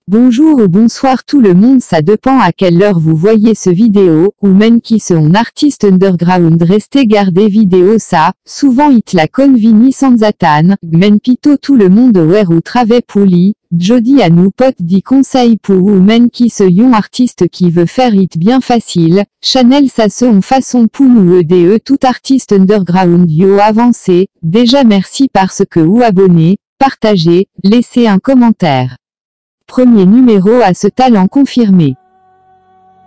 Bonjour ou bonsoir tout le monde, ça dépend à quelle heure vous voyez ce vidéo, ou même qui sont artistes underground restez garder vidéo ça, souvent it la convini sans atan, men pito tout le monde where ou trave pouli, jodi à nous potes dit conseil pour ou men qui se yon artiste qui veut faire it bien facile, Chanel ça se on façon pour nous EDE tout artiste underground yo avancé, déjà merci parce que ou abonnez, partagez, laissez un commentaire. Premier numéro à ce talent confirmé.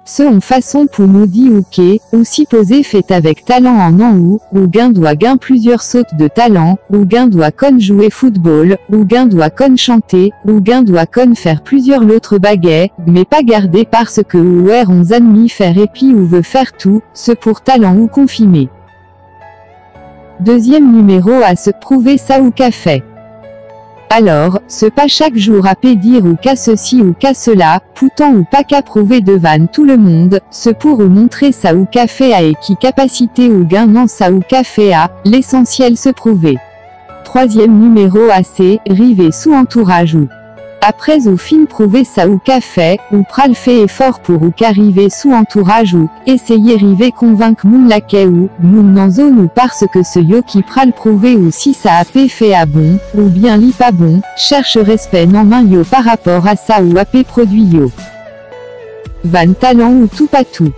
Ce en façon pour nous dit ok, ou si posé fait avec talent en ou gain doit gain plusieurs sautes de talent, ou gain doit con jouer football, ou gain doit con chanter, ou gain doit con faire plusieurs l'autre baguet, mais pas garder parce que ou on admis faire épi ou veut faire tout, ce pour talent ou confirmé. Deuxième numéro à se prouver ça ou qu'a fait. Alors, ce pas chaque jour à pédire ou qu'à ceci ou qu'à cela, poutant ou pas qu'à prouver devant tout le monde, ce pour ou montrer ça ou qu'a fait à et qui capacité ou gain non ça ou qu'a fait à, l'essentiel se prouver. Troisième numéro assez, river sous entourage ou. Après ou fin prouver ça ou qu'a fait, ou pral fait effort pour ou qu'arriver sous entourage ou, essayer river convaincre moun laquais ou, moun dans zone ou parce que ce yo qui pral prouver ou si ça a fait à bon, ou bien li pas bon, cherche respect non main yo par rapport à ça ou AP produit yo. Van talent ou tout pas tout.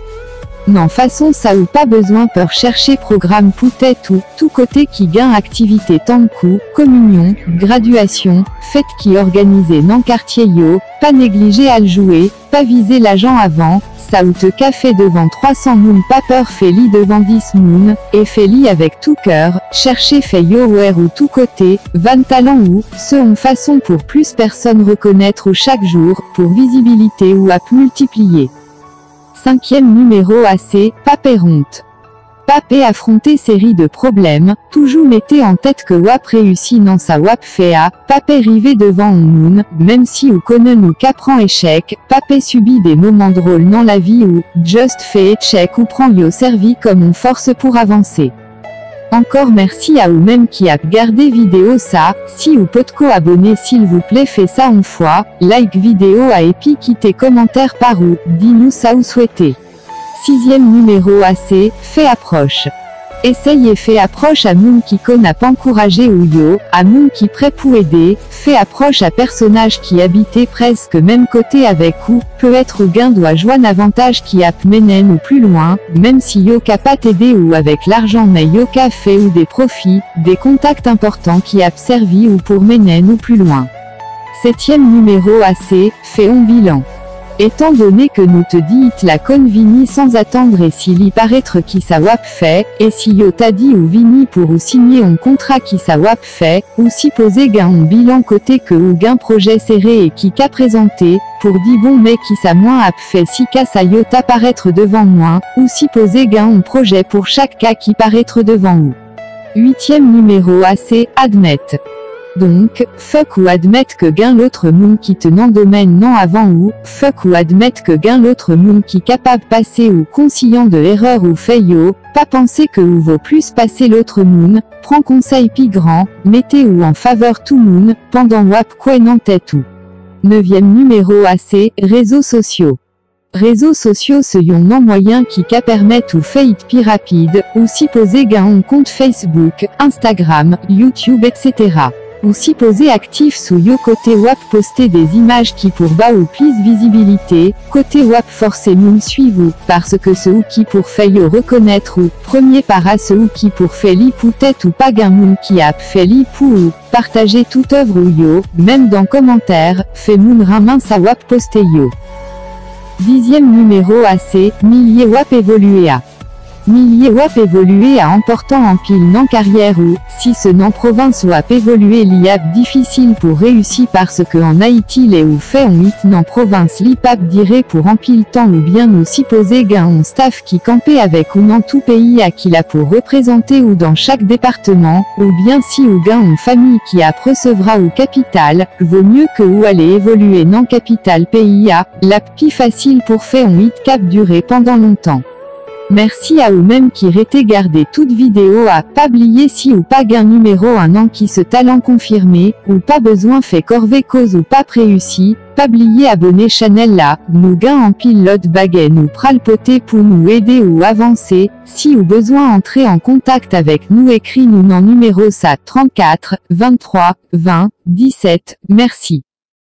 Non façon ça ou pas besoin peur chercher programme peut-être ou, tout côté qui gain activité tant coup, communion, graduation, fête qui organisée non quartier yo, pas négliger à le jouer, pas viser l'agent avant, ça ou te café devant 300 moun pas peur fait lit devant 10 moun, et fait lit avec tout cœur, chercher fait yo where ou tout côté, van talent ou, ce en façon pour plus personne reconnaître ou chaque jour, pour visibilité ou app multiplier. Cinquième numéro assez, Papé honte. Papé affronter série de problèmes, toujours mettez en tête que WAP réussit non sa WAP fait à, Papé rivé devant on moon, même si ou connaît ou qu'apprend échec, Papé subit des moments drôles dans la vie ou, just fait échec ou prend yo servi comme on force pour avancer. Encore merci à ou même qui a gardé vidéo ça, si ou potco abonné s'il vous plaît fait ça une fois, like vidéo à épi quittez commentaire par ou, dis-nous ça ou souhaitez. Sixième numéro assez, fait approche. Essaye et fait approche à moun qui con a pas encouragé ou yo, à moun qui prêt pour aider, fait approche à personnage qui habitait presque même côté avec ou, peut être ou gain doit joindre avantage qui a menen ou plus loin, même si yo ka pas t'aider ou avec l'argent mais yo ka fait ou des profits, des contacts importants qui a servi ou pour menen ou plus loin. Septième numéro assez, fait on bilan. Étant donné que nous te dit la convini sans attendre et s'il y paraître qui sa wap fait, et si yo t'a dit ou vini pour ou signer un contrat qui sa wap fait, ou si poser gain un bilan côté que ou gain projet serré et qui qu'a présenté, pour dit bon mais qui sa moins ap fait si cas sa yo t'apparaître devant moins, ou si poser gain un projet pour chaque cas qui paraître devant ou. Huitième numéro assez, admettre. Donc, fuck ou admettre que gain l'autre moun qui te non domaine non avant ou, fuck ou admettre que gain l'autre moun qui capable passer ou conscient de l'erreur ou fait yo, pas penser que ou vaut plus passer l'autre moun, prend conseil pi grand, mettez ou en faveur tout moun, pendant wap quen en tête ou. Neuvième numéro assez, réseaux sociaux. Réseaux sociaux ce yon non moyen qui ca permettent ou fait it pi rapide, ou si poser gain un compte Facebook, Instagram, YouTube etc. Ou si poser actif sous yo côté WAP poster des images qui pour bas ou plus visibilité, côté WAP forcer moun suivre ou, parce que ce ou qui pour fait yo reconnaître ou, premier para ce ou qui pour fait li pou tête ou pas gain moun qui a fait li pou ou, partager toute œuvre ou yo, même dans commentaire, fait moun ramin sa WAP poster yo. Dixième numéro assez, milliers WAP évoluer à. Milliers WAP évoluer à emportant en pile non carrière ou, si ce non province WAP évoluer l'IAP difficile pour réussir parce que en Haïti les ou fait on hit non province l'IPAP dirait pour en pile temps ou bien nous si poser gain on staff qui campait avec ou non tout pays à qui l'a pour représenter ou dans chaque département, ou bien si ou gain on famille qui a recevra ou capitale, vaut mieux que ou aller évoluer non capitale pays à, l'AP pi facile pour fait on hit cap durer pendant longtemps. Merci à ou même qui rété garder toute vidéo à pas blier si ou pas gain numéro 1 an qui se talent confirmé, ou pas besoin fait corvée cause ou pas préussi, pas blier abonner Chanel là, nous gain en pilote baguet nous pralpoter pour nous aider ou avancer, si ou besoin entrer en contact avec nous écrit nous en numéro ça 34, 23, 20, 17, merci.